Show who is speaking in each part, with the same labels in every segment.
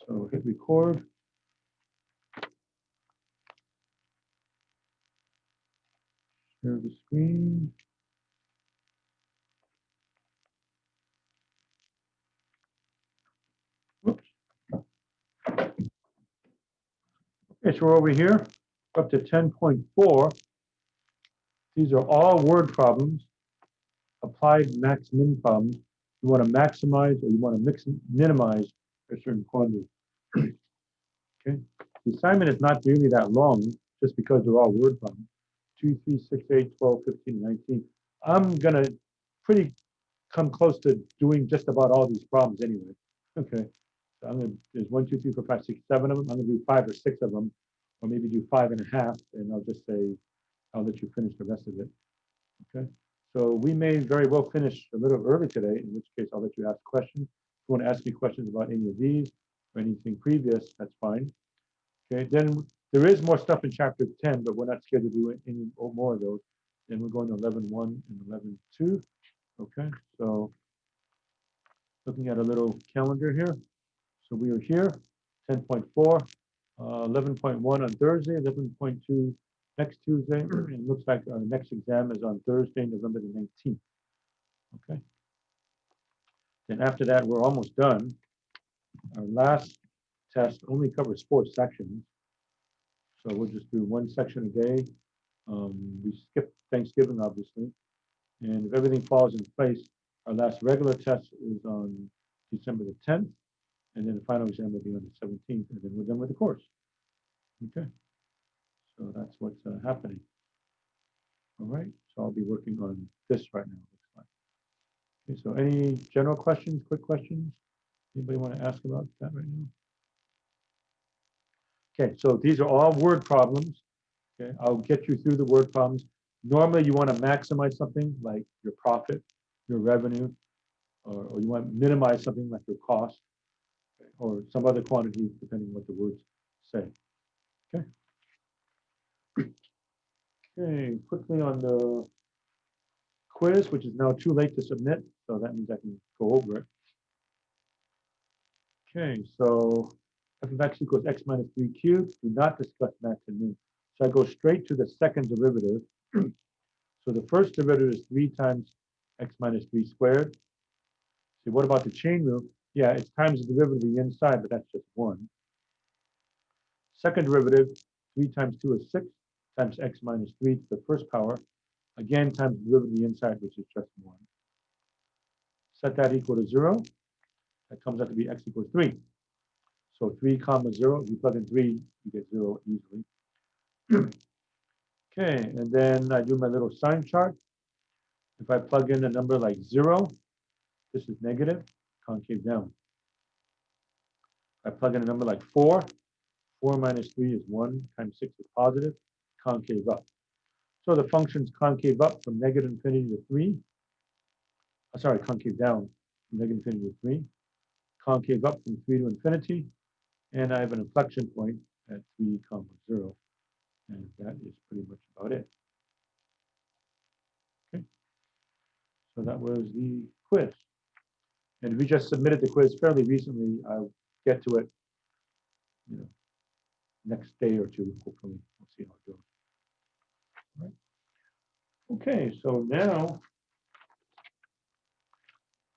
Speaker 1: So hit record. Share the screen. Whoops. Okay, so we're over here, up to 10.4. These are all word problems, applied max-min problems. You want to maximize or you want to minimize a certain quantity. Okay, the assignment is not really that long, just because they're all word problems. 2, 3, 6, 8, 12, 15, 19. I'm gonna pretty come close to doing just about all these problems anyway. Okay, so I'm gonna, there's 1, 2, 3, 4, 5, 6, 7 of them. I'm gonna do 5 or 6 of them, or maybe do 5.5, and I'll just say, I'll let you finish the rest of it. Okay, so we may very well finish a little early today, in which case I'll let you ask questions. If you want to ask me questions about any of these or anything previous, that's fine. Okay, then there is more stuff in chapter 10, but we're not scared to do any more of those. Then we're going to 11.1 and 11.2. Okay, so looking at a little calendar here. So we are here, 10.4, 11.1 on Thursday, 11.2 next Tuesday. And it looks like our next exam is on Thursday, November the 19th. Okay. Then after that, we're almost done. Our last test only covers 4 sections. So we'll just do 1 section a day. We skip Thanksgiving, obviously. And if everything falls in place, our last regular test is on December the 10th. And then the final exam will be on the 17th. And then we're done with the course. Okay. So that's what's happening. All right. So I'll be working on this right now. Looks like. Okay. So any general questions, quick questions? Anybody want to ask about that right now? Okay. So these are all word problems. Okay. I'll get you through the word problems. Normally, you want to maximize something like your profit, your revenue, or you want to minimize something like your cost, okay, or some other quantity, depending on what the words say. Okay. Okay. Quickly on the quiz, which is now too late to submit, so that means I can go over it. Okay, so f of x equals x minus 3 cubed. Do not discuss max and min. So I go straight to the second derivative. So the first derivative is 3 times x minus 3 squared. See, what about the chain rule? Yeah, it's times the derivative of the inside, but that's just 1. Second derivative, 3 times 2 is 6, times x minus 3 to the first power. Again, times the derivative of the inside, which is just 1. Set that equal to 0. That comes out to be x equals 3. So 3 comma 0, if you plug in 3, you get 0 easily. Okay, and then I do my little sign chart. If I plug in a number like 0, this is negative, concave down. If I plug in a number like 4, 4 minus 3 is 1, times 6 is positive, concave up. So the function's concave up from negative infinity to 3. Sorry, concave down from negative infinity to 3. Concave up from 3 to infinity. And I have an inflection point at 3 comma 0. And that is pretty much about it. Okay. So that was the quiz. And we just submitted the quiz fairly recently. I'll get to it, next day or two, hopefully. We'll see how it goes. All right. Okay, so now,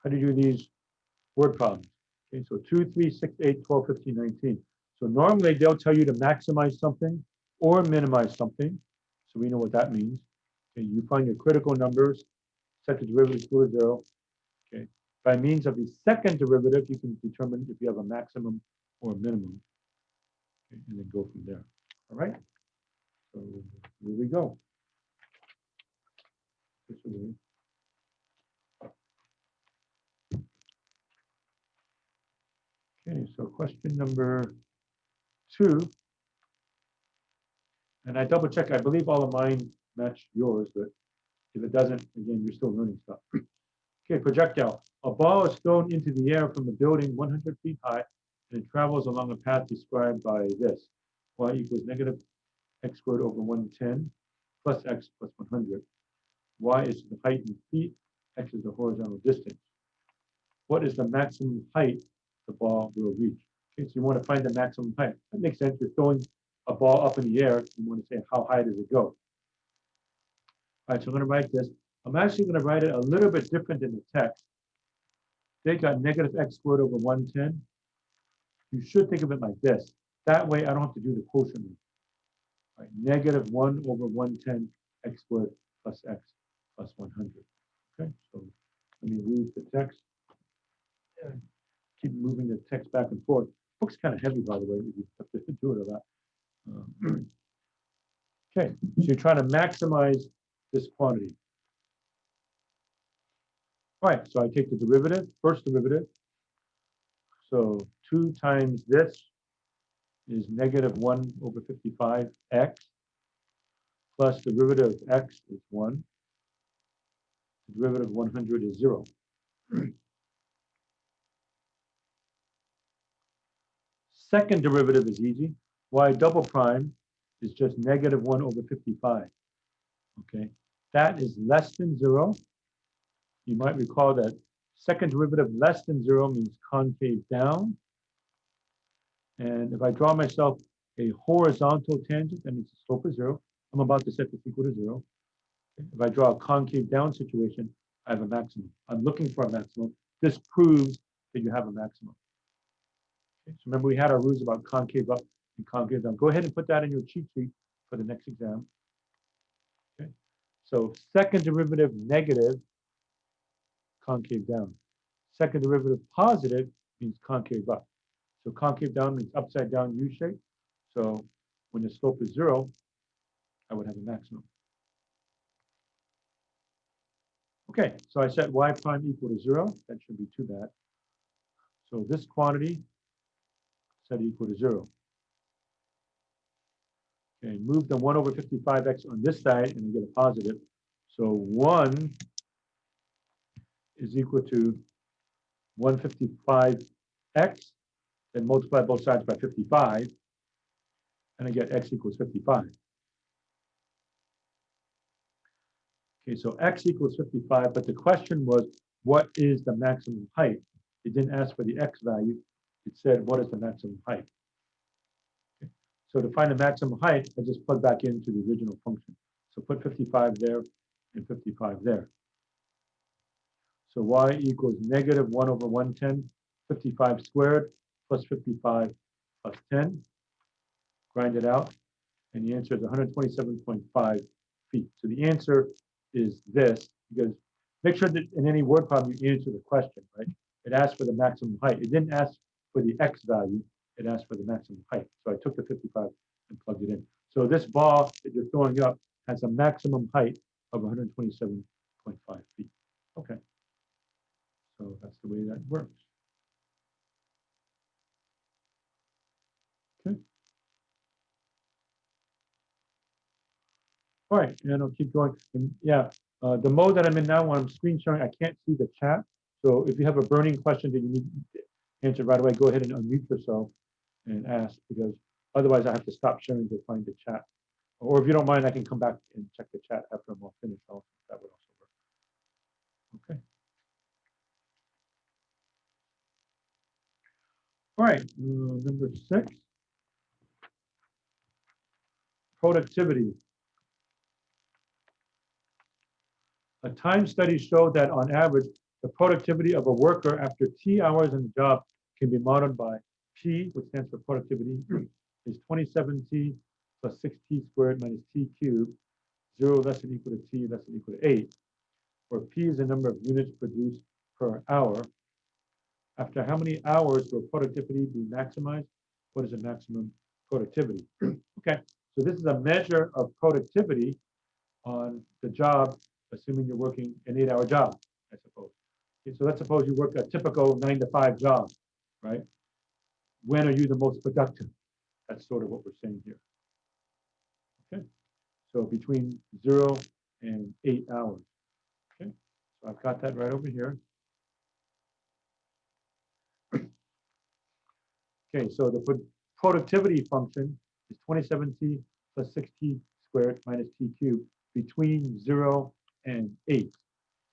Speaker 1: how do you do these word problems? Okay, so 2, 3, 6, 8, 12, 15, 19. So normally they'll tell you to maximize something or minimize something. So we know what that means. Okay, you find your critical numbers, set the derivative equal to 0. Okay. By means of the second derivative, you can determine if you have a maximum or a minimum. Okay, and then go from there. All right. So here we go. Okay, so question number 2. And I double check, I believe all of mine match yours, but if it doesn't, again, you're still learning stuff. Okay, projectile. A ball is thrown into the air from a building 100 feet high, and it travels along a path described by this. Y equals negative x squared over 110 plus x plus 100. Y is the height in feet, x is the horizontal distance. What is the maximum height the ball will reach? Okay, so you want to find the maximum height. That makes sense. You're throwing a ball up in the air. You want to say, how high does it go? All right, so I'm going to write this. I'm actually going to write it a little bit different than the text. They got negative x squared over 110. You should think of it like this. That way, I don't have to do the quotient rule. Right, negative 1 over 110 x squared plus x plus 100. Okay, so let me move the text. Keep moving the text back and forth. Book's kind of heavy, by the way, if you have to do it a lot. Okay, so you're trying to maximize this quantity. All right, so I take the derivative, first derivative. So 2 times this is negative 1 over 55x plus the derivative of x is 1. The derivative of 100 is 0. Second derivative is easy. Y double prime is just negative 1 over 55. Okay, that is less than 0. You might recall that second derivative less than 0 means concave down. And if I draw myself a horizontal tangent, that means the slope is 0. I'm about to set this equal to 0. If I draw a concave down situation, I have a maximum. I'm looking for a maximum. This proves that you have a maximum. Okay, so remember we had our rules about concave up and concave down. Go ahead and put that in your cheat sheet for the next exam. Okay, so second derivative negative, concave down. Second derivative positive means concave up. So concave down means upside down U shape. So when the slope is 0, I would have a maximum. Okay, so I set y prime equal to 0. That shouldn't be too bad. So this quantity set equal to 0. Okay, move the 1 over 55x on this side and I get a positive. So 1 is equal to 155x, then multiply both sides by 55, and I get x equals 55. Okay, so x equals 55, but the question was, what is the maximum height? It didn't ask for the x value. It said, what is the maximum height? Okay. So to find the maximum height, I just plug back into the original function. So put 55 there and 55 there. So y equals negative 1 over 110, 55 squared plus 55 plus 10. Grind it out, and the answer is 127.5 feet. So the answer is this, because make sure that in any word problem you answer the question, right? It asked for the maximum height. It didn't ask for the x value. It asked for the maximum height. So I took the 55 and plugged it in. So this ball that you're throwing up has a maximum height of 127.5 feet. Okay. So that's the way that works. Okay. All right, and I'll keep going. And yeah, the mode that I'm in now, when I'm screen sharing, I can't see the chat. So if you have a burning question that you need to answer right away, go ahead and unmute yourself and ask, because otherwise I have to stop sharing to find the chat. Or if you don't mind, I can come back and check the chat after I'm all finished. That would also work. Okay. All right, number 6, productivity. A time study showed that on average, the productivity of a worker after T hours in the job can be modeled by P, which stands for productivity, is 27T plus 6T squared minus T cubed, 0 less than equal to T less than equal to 8, where P is the number of units produced per hour. After how many hours will productivity be maximized? What is the maximum productivity? Okay, so this is a measure of productivity on the job, assuming you're working an 8-hour job, I suppose. Okay, so let's suppose you work a typical 9-to-5 job, right? When are you the most productive? That's sort of what we're saying here. Okay, so between 0 and 8 hours. Okay, so I've got that right over here. Okay, so the productivity function is 27T plus 6T squared minus T cubed between 0 and 8.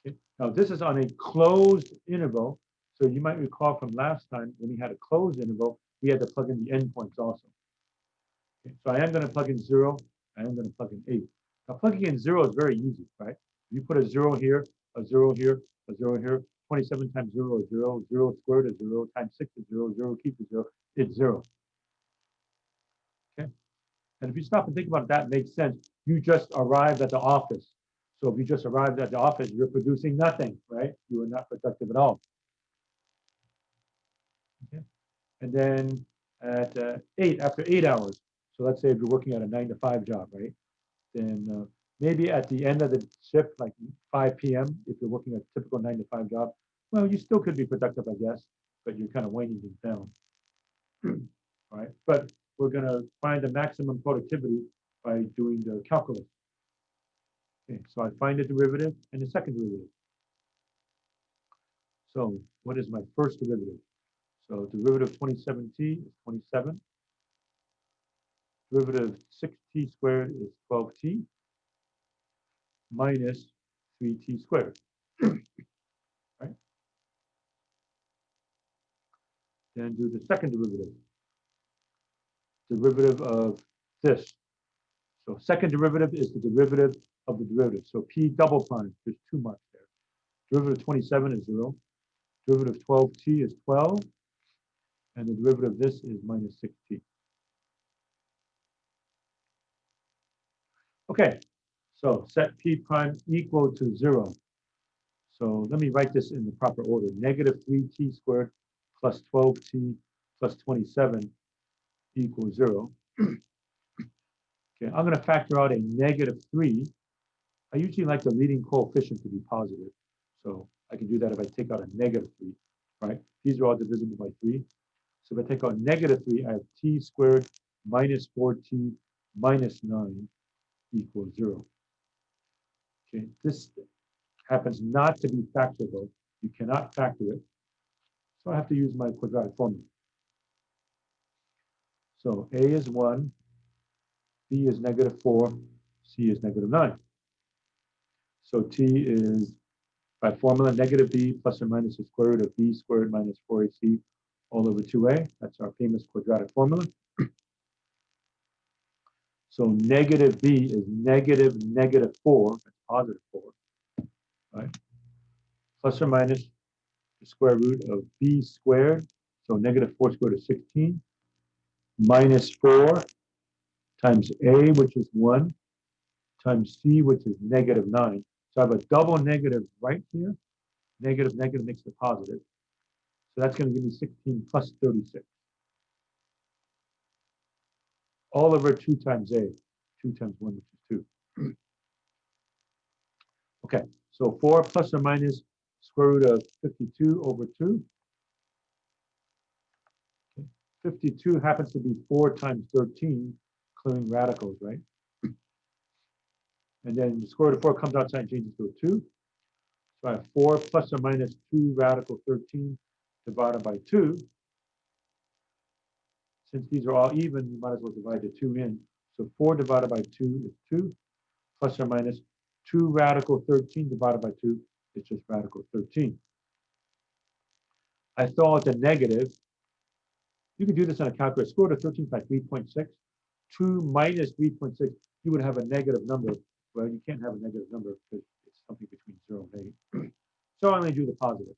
Speaker 1: Okay. Now this is on a closed interval. So you might recall from last time when we had a closed interval, we had to plug in the endpoints also. Okay, so I am going to plug in 0. I am going to plug in 8. Now, plugging in 0 is very easy, right? You put a 0 here, a 0 here, a 0 here. 27 times 0 is 0. 0 squared is 0. Times 6 is 0. 0 keeps is 0. It's 0. Okay. And if you stop and think about it, that makes sense. You just arrived at the office. So if you just arrived at the office, you're producing nothing, right? You are not productive at all. Okay. And then at 8, after 8 hours, so let's say if you're working at a 9 to 5 job, right? Then maybe at the end of the shift, like 5 p.m., if you're working a typical 9 to 5 job, well, you still could be productive, I guess, but you're kind of winding things down. All right. But we're going to find the maximum productivity by doing the calculus. Okay, so I find the derivative and the second derivative. So what is my first derivative? So derivative of 27t is 27. Derivative of 6t squared is 12t minus 3t squared. Right? Then do the second derivative. Derivative of this. So second derivative is the derivative of the derivative. So p double prime, there's 2 marks there. Derivative of 27 is 0. Derivative of 12t is 12. And the derivative of this is minus 6t. Okay, so set p prime equal to 0. So let me write this in the proper order. Negative 3t squared plus 12t plus 27 equals 0. Okay, I'm going to factor out a negative 3. I usually like the leading coefficient to be positive. So I can do that if I take out a negative 3, right? These are all divisible by 3. So if I take out negative 3, I have t squared minus 4t minus 9 equals 0. Okay, this happens not to be factorable. You cannot factor it. So I have to use my quadratic formula. So A is 1, B is negative 4, C is negative 9. So T is, by formula, negative B plus or minus the square root of B squared minus 4AC all over 2A. That's our famous quadratic formula. So negative B is negative 4, that's positive 4, right? Plus or minus the square root of B squared, so negative 4 squared is 16, minus 4 times A, which is 1, times C, which is negative 9. So I have a double negative right here. Negative, negative makes it positive. So that's going to give me 16 plus 36. All over 2 times A. 2 times 1, which is 2. Okay, so 4 plus or minus square root of 52 over 2. Okay. 52 happens to be 4 times 13, clearing radicals, right? And then the square root of 4 comes outside and changes to a 2. So I have 4 plus or minus 2 radical 13 divided by 2. Since these are all even, you might as well divide the 2 in. So 4 divided by 2 is 2, plus or minus 2 radical 13 divided by 2 is just radical 13. I throw out the negative. You can do this on a calculator. Square root of 13 by 3.6. 2 minus 3.6, you would have a negative number. Well, you can't have a negative number because it's something between 0 and 8. So I only do the positive.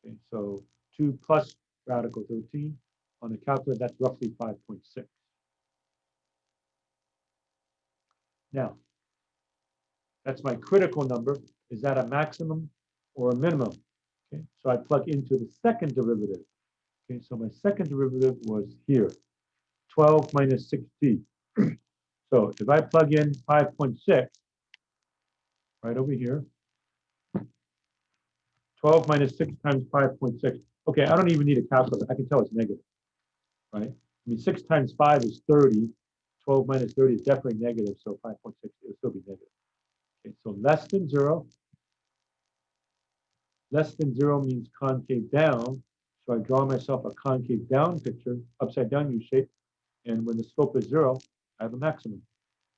Speaker 1: Okay, so 2 plus radical 13. On the calculator, that's roughly 5.6. Now, that's my critical number. Is that a maximum or a minimum? Okay, so I plug into the second derivative. Okay, so my second derivative was here, 12 minus 6t. So if I plug in 5.6, right over here, 12 minus 6 times 5.6. Okay, I don't even need a calculator. I can tell it's negative, right? I mean, 6 times 5 is 30. 12 minus 30 is definitely negative, so 5.6 will still be negative. Okay, so less than 0. Less than 0 means concave down. So I draw myself a concave down picture, upside down U shape. And when the slope is 0, I have a maximum.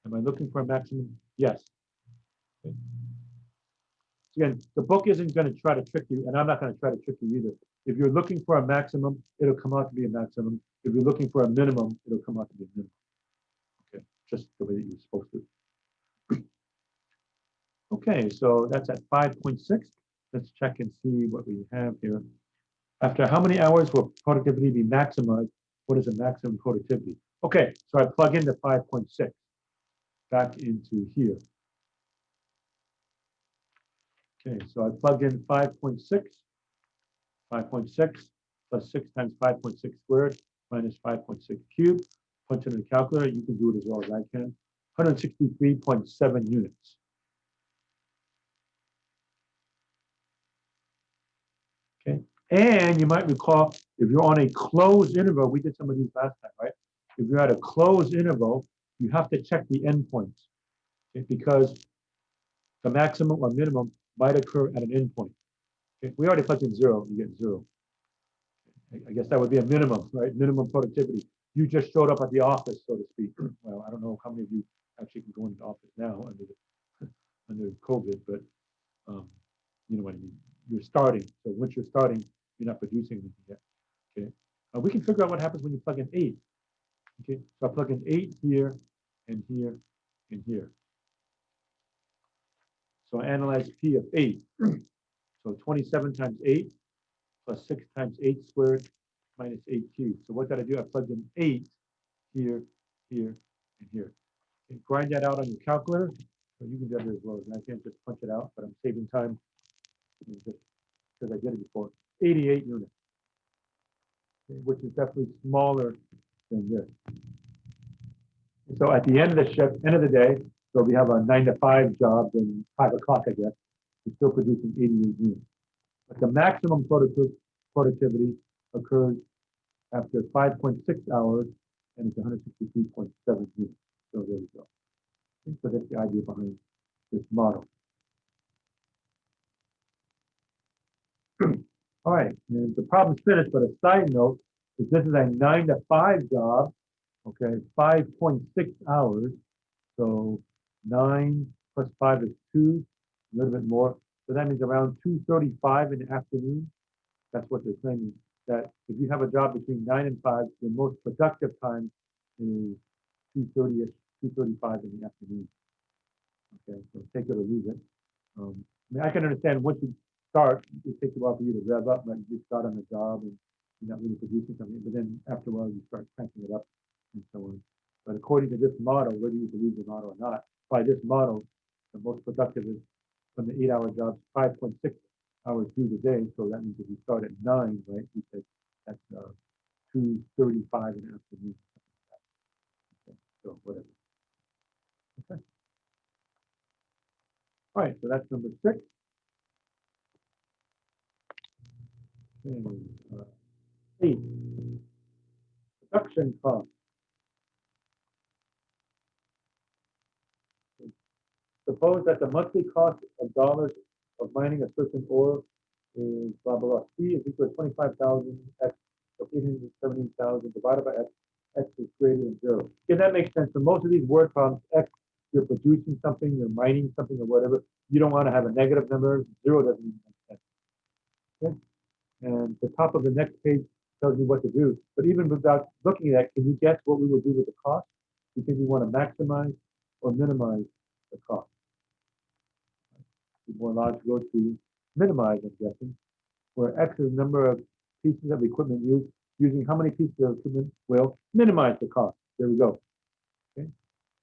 Speaker 1: Am I looking for a maximum? Yes. Okay. So again, the book isn't going to try to trick you, and I'm not going to try to trick you either. If you're looking for a maximum, it'll come out to be a maximum. If you're looking for a minimum, it'll come out to be a minimum. Okay, just the way that you're supposed to. Okay, so that's at 5.6. Let's check and see what we have here. After how many hours will productivity be maximized? What is a maximum productivity? Okay, so I plug into 5.6 back into here. Okay, so I plug in 5.6 plus 6 times 5.6 squared minus 5.6 cubed. Punch it in the calculator. You can do it as well as I can. 163.7 units. Okay, and you might recall if you're on a closed interval, we did some of these last time, right? If you're at a closed interval, you have to check the endpoints, okay? Because the maximum or minimum might occur at an endpoint. Okay? We already plugged in 0, you get 0. I guess that would be a minimum, right? Minimum productivity. You just showed up at the office, so to speak. Well, I don't know how many of you actually can go into the office now under COVID, but you know what I mean. You're starting. So once you're starting, you're not producing anything yet. Okay. We can figure out what happens when you plug in 8. Okay. So I plug in 8 here and here and here. So I analyze P of 8. So 27 times 8 plus 6 times 8 squared minus 8 cubed. So what did I do? I plugged in 8 here, here, and here. And grind that out on your calculator. So you can do it as well. I can't just punch it out, but I'm saving time just because I did it before. 88 units, okay, which is definitely smaller than this. And so at the end of the shift, end of the day, so we have a 9 to 5 job, then 5 o'clock, I guess, we're still producing 88 units. But the maximum productivity occurs after 5.6 hours, and it's 163.7 units. So there we go. So that's the idea behind this model. All right, and the problem's finished, but a side note is this is a 9 to 5 job, okay, 5.6 hours. So 9 plus 5 is 2, a little bit more. So that means around 2:35 in the afternoon. That's what they're saying, that if you have a job between 9 and 5, the most productive time is 2:30ish, 2:35 in the afternoon. Okay, so take it or leave it. I mean, I can understand once you start, it takes a while for you to rev up, but you start on the job and you're not really producing something, but then after a while you start cranking it up and so on. But according to this model, whether you believe the model or not, by this model, the most productive is from the 8-hour jobs, 5.6 hours through the day. So that means if you start at 9, right, you said that's 2:35 in the afternoon. Okay, so whatever. Okay. All right, so that's number 6. Okay, 8, production cost. Suppose that the monthly cost of dollars of mining a certain ore is blah, blah, blah. C is equal to 25,000, X of 870,000 divided by X. X is greater than 0. Yeah, that makes sense. For most of these word problems, X, you're producing something, you're mining something or whatever. You don't want to have a negative number. 0 doesn't even make sense. Okay? And the top of the next page tells you what to do. But even without looking at it, can you guess what we would do with the cost? You think we want to maximize or minimize the cost? It's more logical to minimize, I'm guessing, where X is the number of pieces of equipment used, using how many pieces of equipment will minimize the cost. There we go. Okay.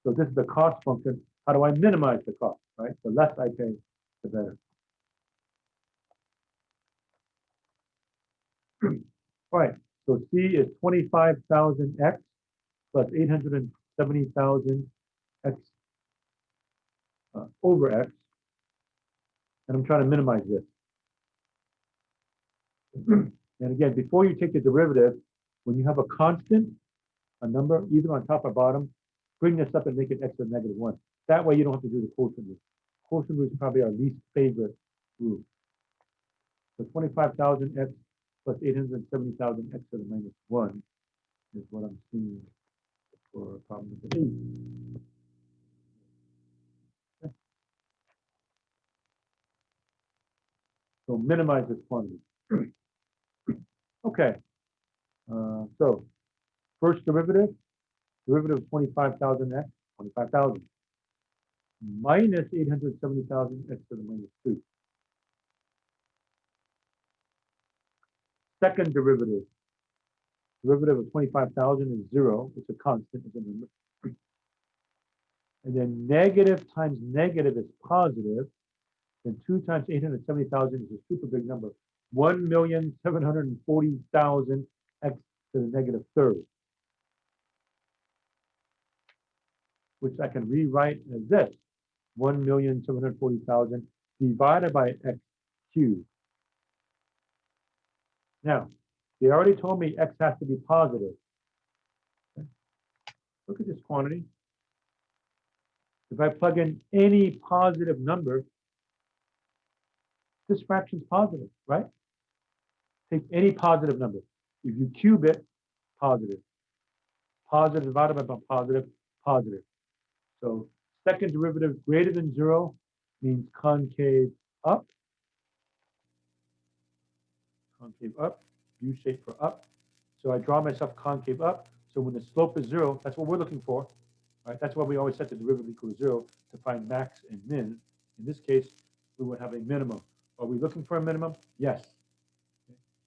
Speaker 1: So this is the cost function. How do I minimize the cost, right? The less I pay, the better. All right, so C is 25,000 X plus 870,000 X over X. And I'm trying to minimize this. And again, before you take the derivative, when you have a constant, a number, either on top or bottom, bring this up and make it x to the negative 1. That way you don't have to do the quotient rule. Quotient rule is probably our least favorite rule. So 25,000 x plus 870,000 x to the minus 1 is what I'm seeing for problem number 8. Okay. So minimize this quantity. Okay, so first derivative of 25,000x, 25,000, minus 870,000 x to the minus 2. Second derivative of 25,000 is 0. It's a constant, it's a number. And then negative times negative is positive. Then 2 times 870,000 is a super big number. 1,740,000 x to the negative third, which I can rewrite as this: 1,740,000 divided by x cubed. Now, they already told me x has to be positive. Okay. Look at this quantity. If I plug in any positive number, this fraction is positive, right? Take any positive number. If you cube it, positive. Positive divided by positive, positive. So second derivative greater than 0 means concave up. Concave up, U shape for up. So I draw myself concave up. So when the slope is 0, that's what we're looking for. Right? That's why we always set the derivative equal to 0 to find max and min. In this case, we would have a minimum. Are we looking for a minimum? Yes.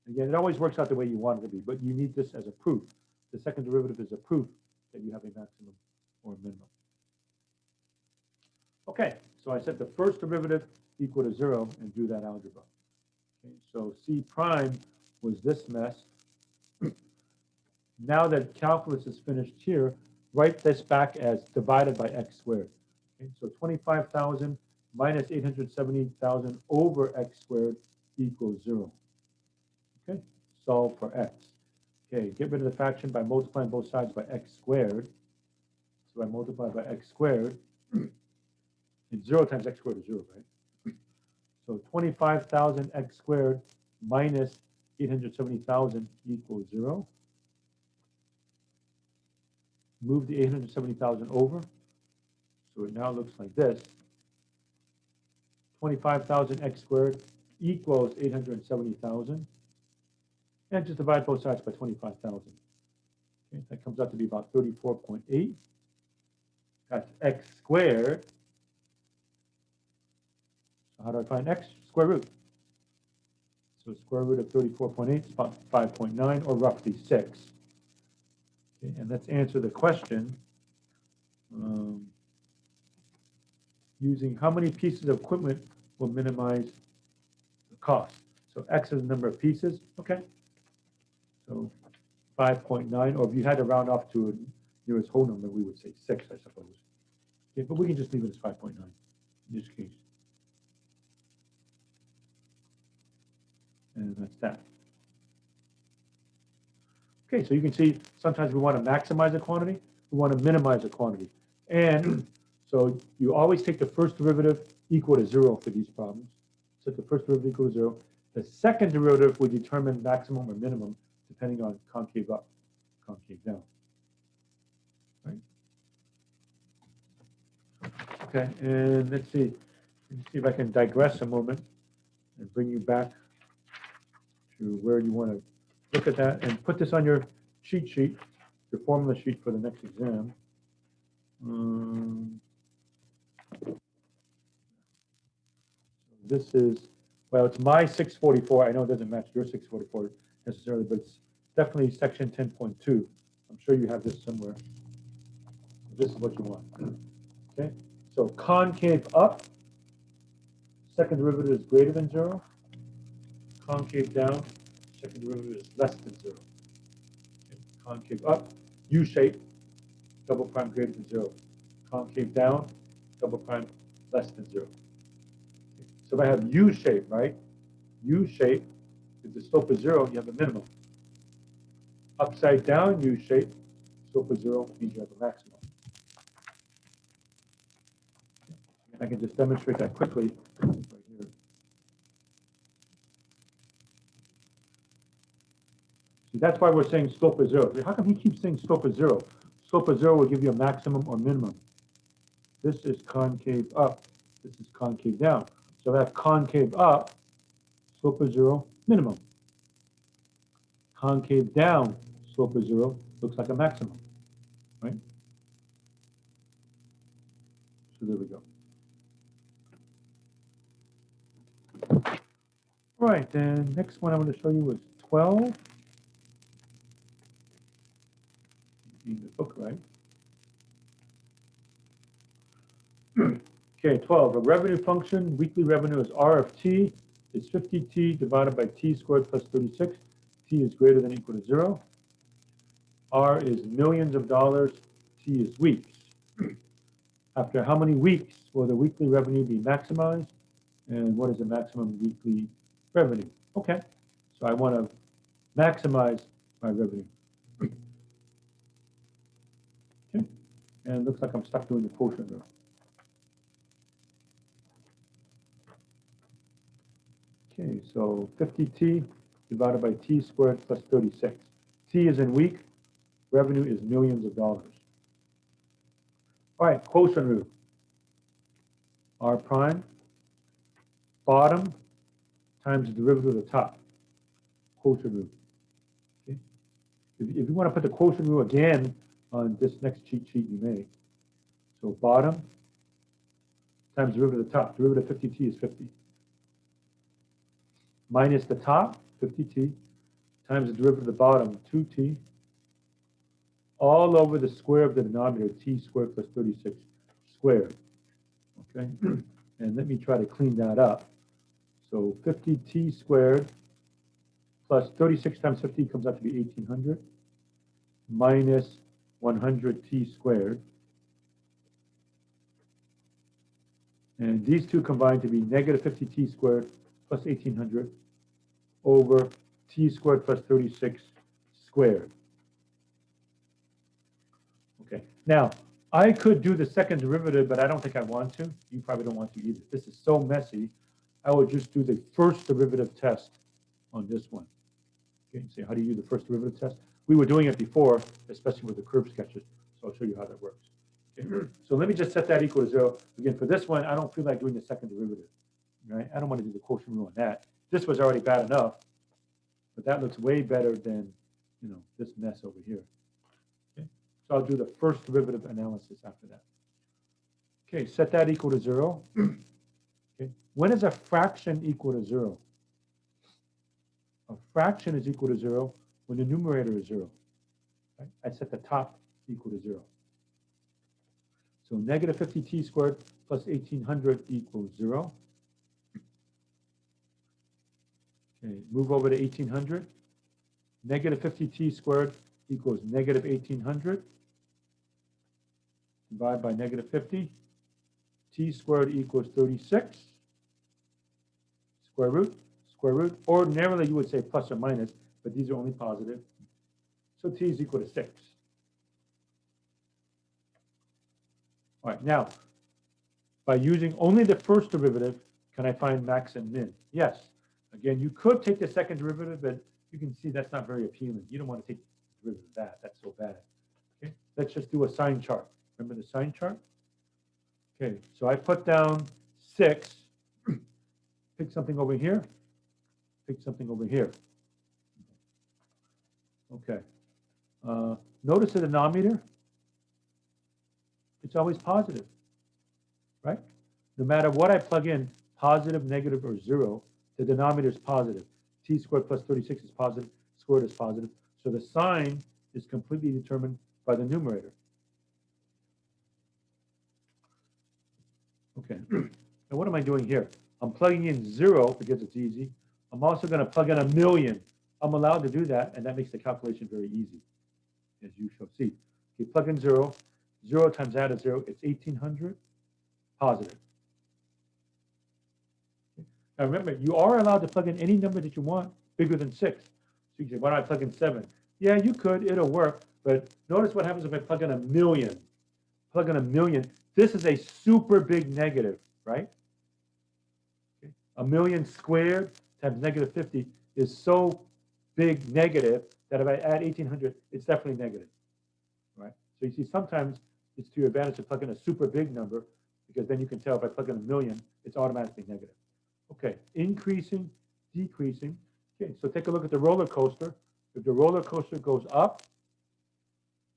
Speaker 1: Again, it always works out the way you want it to be, but you need this as a proof. The second derivative is a proof that you have a maximum or a minimum. Okay, so I set the first derivative equal to 0 and do that algebra. Okay, so C prime was this mess. Now that calculus is finished here, write this back as divided by x squared. Okay, so 25,000 minus 870,000 over x squared equals 0. Okay, solve for x. Okay, get rid of the fraction by multiplying both sides by x squared. So I multiply by x squared. And 0 times x squared is 0, right? So 25,000 x squared minus 870,000 equals 0. Move the 870,000 over. So it now looks like this. 25,000 x squared equals 870,000. And just divide both sides by 25,000. Okay, that comes out to be about 34.8. That's x squared. So how do I find x? Square root. So square root of 34.8 is about 5.9, or roughly 6. Okay, and let's answer the question using how many pieces of equipment will minimize the cost. So x is the number of pieces. Okay. So 5.9, or if you had to round off to a nearest whole number, we would say 6, I suppose. Okay, but we can just leave it as 5.9 in this case. And that's that. Okay, so you can see sometimes we want to maximize a quantity, we want to minimize a quantity. And so you always take the first derivative equal to 0 for these problems. Set the first derivative equal to 0. The second derivative would determine maximum or minimum depending on concave up, concave down. Right? Okay, and let's see if I can digress a moment and bring you back to where you want to look at that and put this on your cheat sheet, your formula sheet for the next exam. This is, well, it's my 644. I know it doesn't match your 644 necessarily, but it's definitely section 10.2. I'm sure you have this somewhere. This is what you want. Okay, so concave up, second derivative is greater than 0. Concave down, second derivative is less than 0. Okay. Concave up, U shape, double prime greater than 0. Concave down, double prime less than 0. Okay. So if I have U shape, right? U shape, if the slope is 0, you have a minimum. Upside down U shape, slope is 0 means you have a maximum. And I can just demonstrate that quickly right here. See, that's why we're saying slope is 0. How come he keeps saying slope is 0? Slope of 0 will give you a maximum or minimum. This is concave up. This is concave down. So if I have concave up, slope of 0, minimum. concave down, slope of 0, looks like a maximum, right? So there we go. All right, then next one I want to show you is 12. Read the book, right? Okay, 12. A revenue function, weekly revenue is R of t. It's 50t divided by t squared plus 36. T is greater than or equal to 0. R is millions of dollars. T is weeks. After how many weeks will the weekly revenue be maximized? And what is the maximum weekly revenue? Okay, so I want to maximize my revenue. Okay, and it looks like I'm stuck doing the quotient rule. Okay, so 50t divided by t squared plus 36. T is in week, revenue is millions of dollars. All right, quotient rule. R prime, bottom times the derivative of the top. Quotient rule. Okay. If you want to put the quotient rule again on this next cheat sheet, you may. So bottom times derivative of the top. Derivative of 50t is 50. Minus the top, 50t, times the derivative of the bottom, 2t, all over the square of the denominator, t squared plus 36 squared. Okay, and let me try to clean that up. So 50t squared plus 36 times 50 comes out to be 1800 minus 100t squared. And these two combine to be negative 50t squared plus 1800 over t squared plus 36 squared. Okay, now I could do the second derivative, but I don't think I want to. You probably don't want to either. This is so messy. I will just do the first derivative test on this one. Okay, so how do you do the first derivative test? We were doing it before, especially with the curve sketches. So I'll show you how that works. Okay. So let me just set that equal to 0. Again, for this one, I don't feel like doing the second derivative. Right? I don't want to do the quotient rule on that. This was already bad enough, but that looks way better than, you know, this mess over here. Okay. So I'll do the first derivative analysis after that. Okay, set that equal to 0. Okay. When is a fraction equal to 0? A fraction is equal to 0 when the numerator is 0. Right? I set the top equal to 0. So negative 50t squared plus 1800 equals 0. Okay, move over to 1800. Negative 50t squared equals negative 1800. Divide by negative 50. T squared equals 36. Square root, square root. Ordinarily, you would say plus or minus, but these are only positive. So t is equal to 6. All right, now, by using only the first derivative, can I find max and min? Yes. Again, you could take the second derivative, but you can see that's not very appealing. You don't want to take the derivative of that. That's so bad. Okay, let's just do a sign chart. Remember the sign chart? Okay, so I put down 6, pick something over here, pick something over here. Okay. Notice the denominator. It's always positive, right? No matter what I plug in, positive, negative, or 0, the denominator is positive. T squared plus 36 is positive, squared is positive. So the sign is completely determined by the numerator. Okay, now what am I doing here? I'm plugging in 0 because it's easy. I'm also going to plug in 1,000,000. I'm allowed to do that, and that makes the calculation very easy, as you shall see. You plug in 0. 0 times that is 0. It's 1800 positive. Okay. Now remember, you are allowed to plug in any number that you want bigger than 6. So you can say, why don't I plug in 7? Yeah, you could. It'll work. But notice what happens if I plug in 1,000,000. Plug in 1,000,000. This is a super big negative, right? Okay. 1,000,000 squared times negative 50 is so big negative that if I add 1800, it's definitely negative, right? So you see, sometimes it's to your advantage to plug in a super big number, because then you can tell if I plug in 1,000,000, it's automatically negative. Okay, increasing, decreasing. Okay, so take a look at the roller coaster. If the roller coaster goes up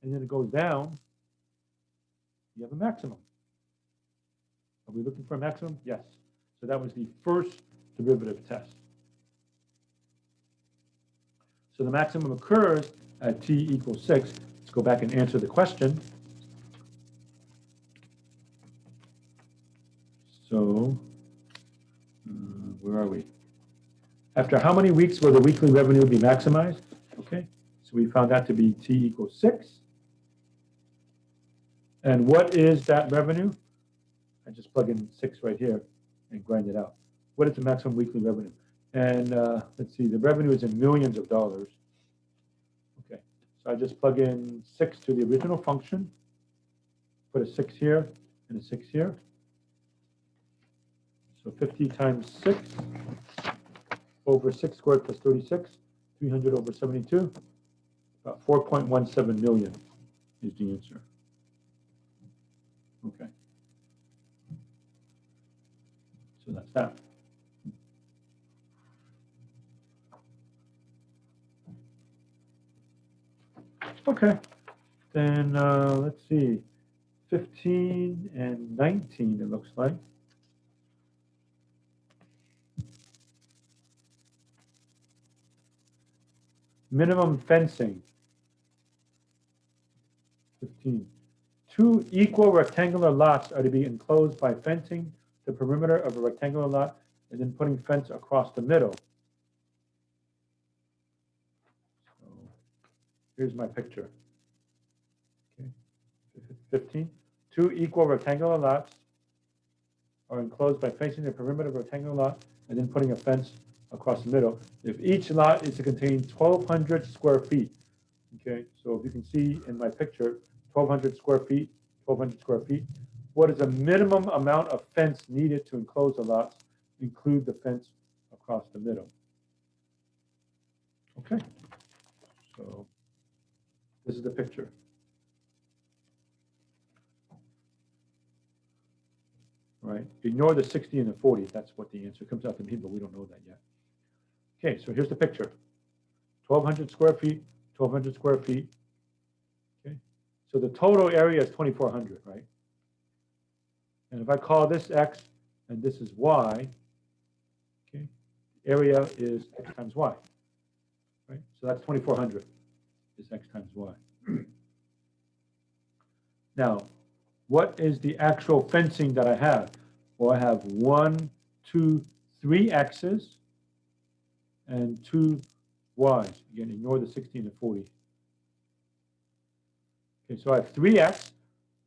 Speaker 1: and then it goes down, you have a maximum. Are we looking for a maximum? Yes. So that was the first derivative test. So the maximum occurs at t equals 6. Let's go back and answer the question. So, where are we? After how many weeks will the weekly revenue be maximized? Okay, so we found that to be t equals 6. And what is that revenue? I just plug in 6 right here and grind it out. What is the maximum weekly revenue? And let's see, the revenue is in millions of dollars. Okay, so I just plug in 6 to the original function, put a 6 here and a 6 here. So 50 times 6 over 6 squared plus 36, 300 over 72, about 4.17 million is the answer. Okay. So that's that. Okay. Then let's see. 15 and 19, it looks like. Minimum fencing. 15. 2 equal rectangular lots are to be enclosed by fencing the perimeter of a rectangular lot and then putting fence across the middle. So here's my picture. Okay. 15. 2 equal rectangular lots are enclosed by fencing the perimeter of a rectangular lot and then putting a fence across the middle. If each lot is to contain 1,200 square feet, okay, so if you can see in my picture, 1,200 square feet, 1,200 square feet, what is the minimum amount of fence needed to enclose the lots? Include the fence across the middle. Okay, so this is the picture. Right, ignore the 60 and the 40. That's what the answer comes out to be, but we don't know that yet. Okay, so here's the picture. 1,200 square feet, 1,200 square feet. Okay, so the total area is 2,400, right? And if I call this x and this is y, okay, area is x times y, right? So that's 2,400 is x times y. Now, what is the actual fencing that I have? Well, I have 1, 2, 3 x's and 2 y's. Again, ignore the 60 and the 40. Okay, so I have 3x,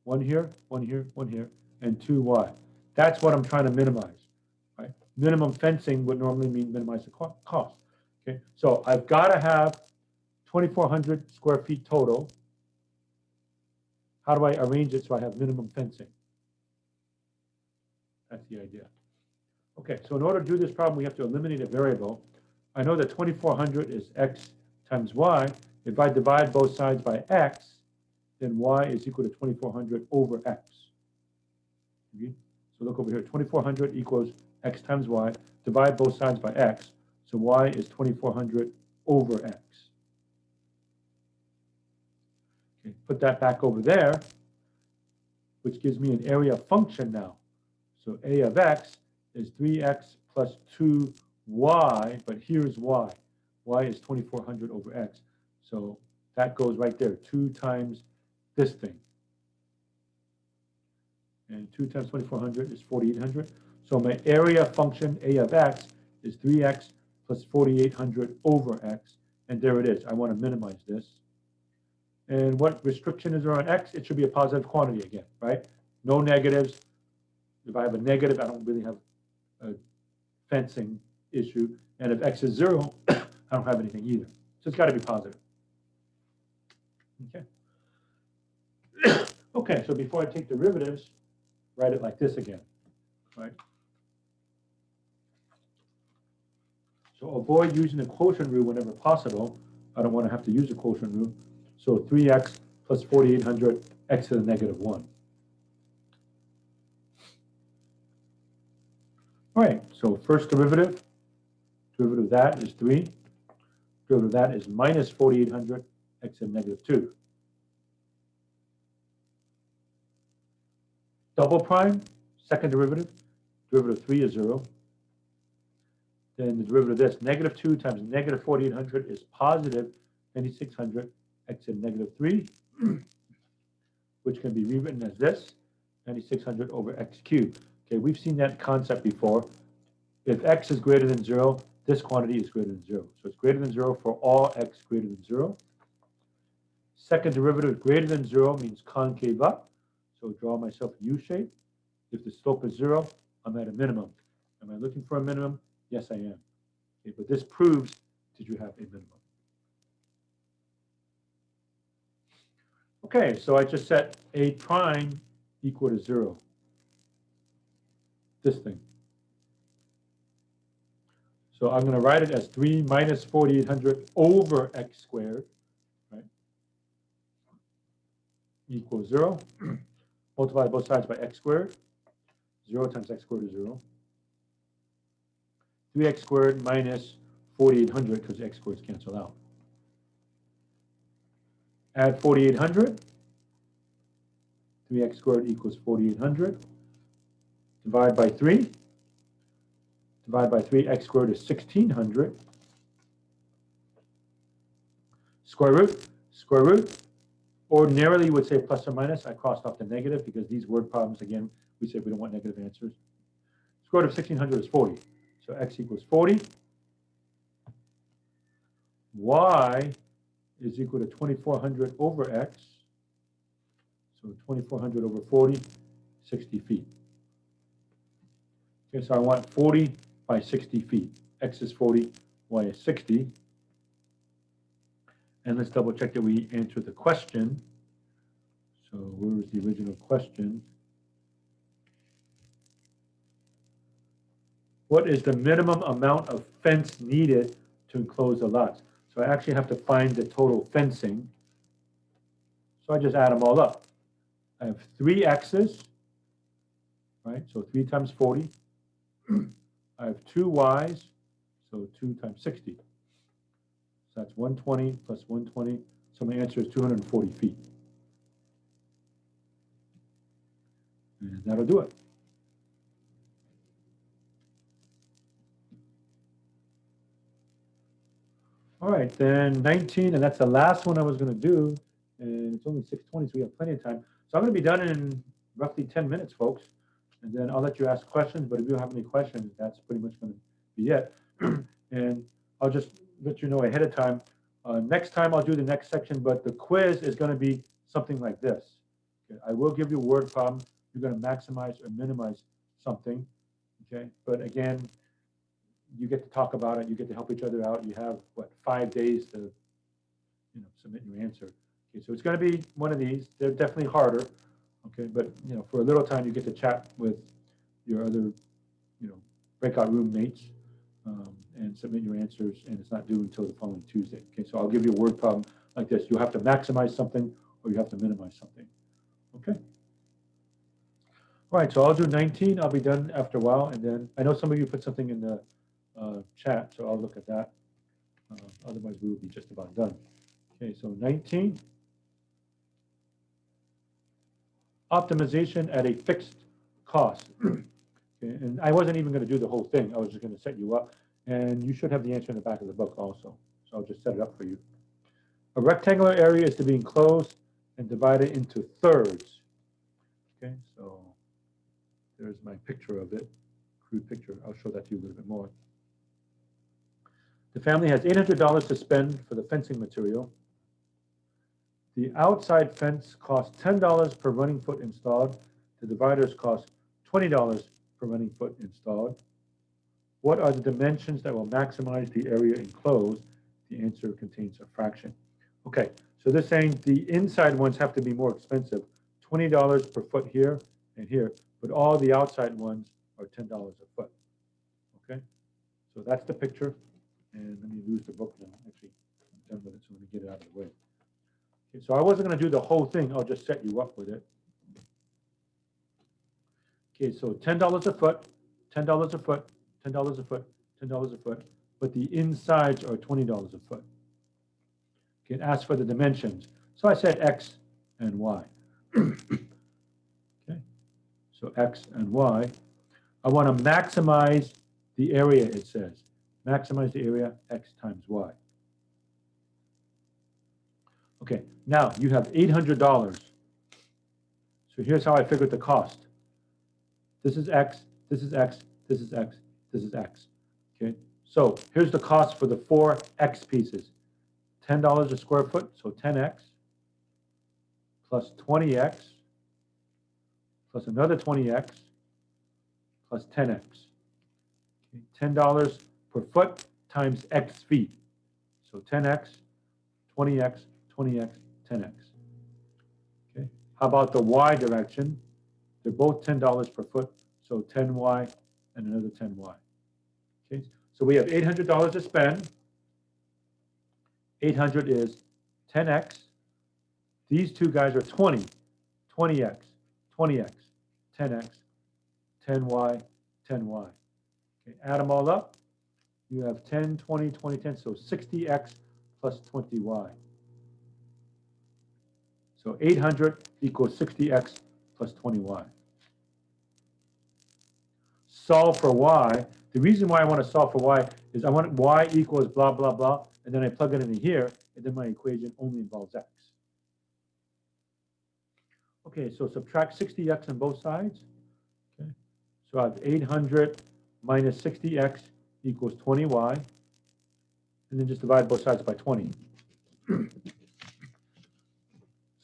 Speaker 1: 1 here, 1 here, 1 here, and 2y. That's what I'm trying to minimize. Right? Minimum fencing would normally mean minimize the cost. Okay, so I've got to have 2,400 square feet total. How do I arrange it so I have minimum fencing? That's the idea. Okay, so in order to do this problem, we have to eliminate a variable. I know that 2,400 is x times y. If I divide both sides by x, then y is equal to 2,400 over x. Okay? So look over here, 2,400 equals x times y. Divide both sides by x. So y is 2,400 over x. Okay, put that back over there, which gives me an area function now. So a of x is 3x plus 2y, but here's y. Y is 2,400 over x. So that goes right there, 2 times this thing. And 2 times 2,400 is 4,800. So my area function, a of x, is 3x plus 4,800 over x. And there it is. I want to minimize this. And what restriction is there on x? It should be a positive quantity again, right? No negatives. If I have a negative, I don't really have a fencing issue. And if x is 0, I don't have anything either. So it's got to be positive. Okay. Okay, so before I take derivatives, write it like this again, right? So avoid using the quotient rule whenever possible. I don't want to have to use a quotient rule. So 3x plus 4,800, x to the negative 1. All right, so first derivative of that is 3. Derivative of that is minus 4,800, x at negative 2. Double prime, second derivative, derivative of 3 is 0. Then the derivative of this, negative 2 times negative 4,800 is positive 9,600, x at negative 3, which can be rewritten as this, 9,600 over x cubed. Okay, we've seen that concept before. If x is greater than 0, this quantity is greater than 0. So it's greater than 0 for all x greater than 0. Second derivative greater than 0 means concave up. So draw myself a U shape. If the slope is 0, I'm at a minimum. Am I looking for a minimum? Yes, I am. Okay, but this proves that you have a minimum. Okay, so I just set A prime equal to 0. This thing. So I'm going to write it as 3 minus 4,800 over x squared, right? Equals 0. Multiply both sides by x squared. 0 times x squared is 0. 3x squared minus 4,800 because x squareds cancel out. Add 4,800. 3x squared equals 4,800. Divide by 3. Divide by 3, x squared is 1,600. Square root. Square root. Ordinarily, you would say plus or minus. I crossed off the negative because these word problems, again, we say we don't want negative answers. Square root of 1,600 is 40. So x equals 40. Y is equal to 2,400 over x. So 2,400 over 40, 60 feet. Okay, so I want 40 by 60 feet. X is 40, y is 60. And let's double check that we answered the question. So where was the original question? What is the minimum amount of fence needed to enclose the lots? So I actually have to find the total fencing. So I just add them all up. I have 3 x's, right? So 3 times 40. I have 2 y's, so 2 times 60. So that's 120 plus 120. So my answer is 240 feet. And that'll do it. All right, then 19, and that's the last one I was going to do. And it's only 6:20, so we have plenty of time. So I'm going to be done in roughly 10 minutes, folks. And then I'll let you ask questions. But if you have any questions, that's pretty much going to be it. And I'll just let you know ahead of time. Next time I'll do the next section, but the quiz is going to be something like this. Okay, I will give you a word problem. You're going to maximize or minimize something. Okay, but again, you get to talk about it. You get to help each other out. You have, what, 5 days to submit your answer. Okay, so it's going to be one of these. They're definitely harder. Okay, but for a little time, you get to chat with your other breakout room mates and submit your answers, and it's not due until the following Tuesday. Okay, so I'll give you a word problem like this. You have to maximize something or you have to minimize something. Okay. All right, so I'll do 19. I'll be done after a while, and then I know some of you put something in the chat, so I'll look at that. Otherwise, we will be just about done. Okay, so 19. Optimization at a fixed cost. Okay, and I wasn't even going to do the whole thing. I was just going to set you up, and you should have the answer in the back of the book also. So I'll just set it up for you. A rectangular area is to be enclosed and divided into thirds. Okay, so there's my picture of it, crude picture. I'll show that to you a little bit more. The family has $800 to spend for the fencing material. The outside fence costs $10 per running foot installed. The dividers cost $20 per running foot installed. What are the dimensions that will maximize the area enclosed? The answer contains a fraction. Okay, so they're saying the inside ones have to be more expensive, $20 per foot here and here, but all the outside ones are $10 a foot. Okay, so that's the picture. And let me lose the book now. Actually, I'm done with it, so let me get it out of the way. Okay, so I wasn't going to do the whole thing. I'll just set you up with it. Okay, so $10 a foot, $10 a foot, $10 a foot, $10 a foot, but the insides are $20 a foot. It asks for the dimensions. So I said X and Y. Okay, so X and Y. I want to maximize the area, it says. Maximize the area, X times Y. Okay, now you have $800. So here's how I figured the cost. This is X, this is X, this is X, this is X. Okay, so here's the cost for the 4 X pieces. $10 a square foot, so 10X, plus 20X, plus another 20X, plus 10X. Okay, $10 per foot times X feet. So 10X, 20X, 20X, 10X. Okay, how about the Y direction? They're both $10 per foot, so 10Y and another 10Y. Okay, so we have $800 to spend. 800 is 10X. These two guys are 20, 20X, 20X, 10X, 10Y, 10Y. Okay, add them all up. You have 10, 20, 20, 10, so 60X plus 20Y. So 800 equals 60X plus 20Y. Solve for Y. The reason why I want to solve for Y is I want Y equals blah, blah, blah, and then I plug it into here, and then my equation only involves X. Okay, so subtract 60X on both sides. Okay, so I have 800 minus 60X equals 20Y, and then just divide both sides by 20.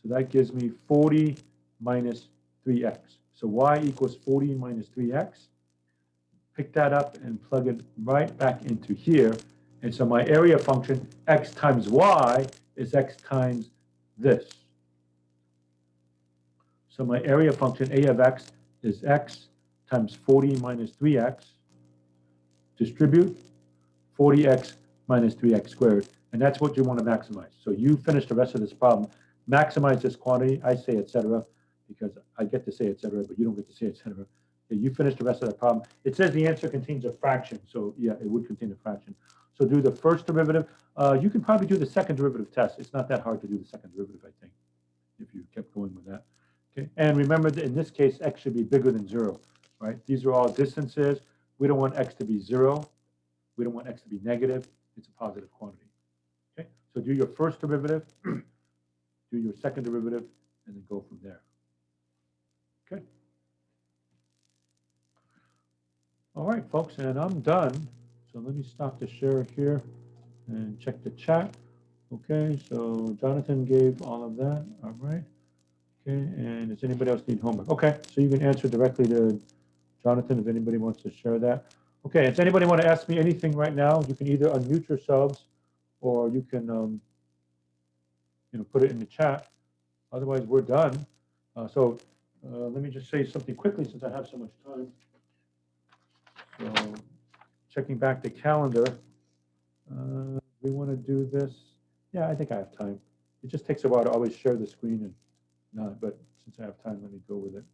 Speaker 1: So that gives me 40 minus 3X. So Y equals 40 minus 3X. Pick that up and plug it right back into here. And so my area function, X times Y, is X times this. So my area function, A of X, is X times 40 minus 3X. Distribute 40X minus 3X squared. And that's what you want to maximize. So you finish the rest of this problem. Maximize this quantity. I say et cetera, because I get to say et cetera, but you don't get to say et cetera. You finish the rest of the problem. It says the answer contains a fraction. So yeah, it would contain a fraction. So do the first derivative. You can probably do the second derivative test. It's not that hard to do the second derivative, I think, if you kept going with that. Okay. And remember that in this case, X should be bigger than 0, right? These are all distances. We don't want X to be 0. We don't want X to be negative. It's a positive quantity. Okay. So do your first derivative, do your second derivative, and then go from there. Okay. All right, folks, and I'm done. So let me stop the share here and check the chat. Okay, so Jonathan gave all of that. All right. Okay, and does anybody else need homework? Okay, so you can answer directly to Jonathan if anybody wants to share that. Okay, if anybody want to ask me anything right now, you can either unmute yourselves or you can put it in the chat. Otherwise, we're done. So let me just say something quickly since I have so much time. So checking back the calendar, we want to do this. Yeah, I think I have time. It just takes a while to always share the screen and not, but since I have time, let me go with it.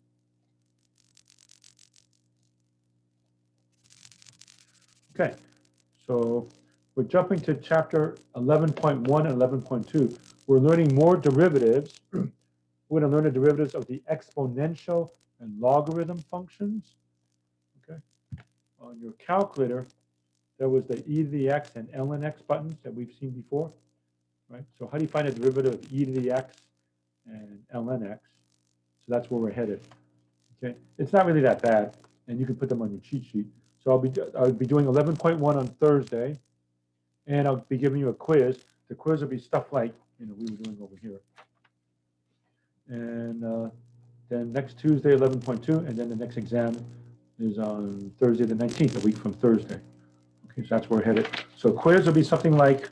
Speaker 1: Okay, so we're jumping to chapter 11.1 and 11.2. We're learning more derivatives. We're going to learn the derivatives of the exponential and logarithm functions. Okay, on your calculator, there was the e to the x and ln x buttons that we've seen before, right? So how do you find a derivative of e to the x and ln x? So that's where we're headed. Okay, it's not really that bad, and you can put them on your cheat sheet. So I'll be doing 11.1 on Thursday, and I'll be giving you a quiz. The quiz will be stuff like we were doing over here. And then next Tuesday, 11.2, and then the next exam is on Thursday the 19th, a week from Thursday. Okay, so that's where we're headed. So quiz will be something like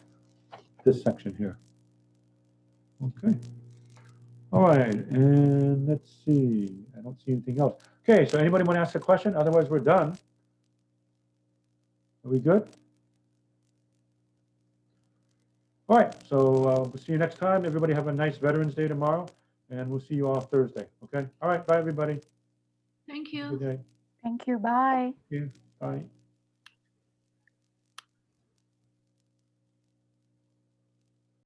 Speaker 1: this section here. Okay. All right, and let's see. I don't see anything else. Okay, so anybody want to ask a question? Otherwise, we're done. Are we good? All right, so we'll see you next time. Everybody have a nice Veterans Day tomorrow, and we'll see you all Thursday. Okay. All right. Bye, everybody.
Speaker 2: Thank you.
Speaker 1: Good day.
Speaker 3: Thank you. Bye.
Speaker 1: Thank you. Bye.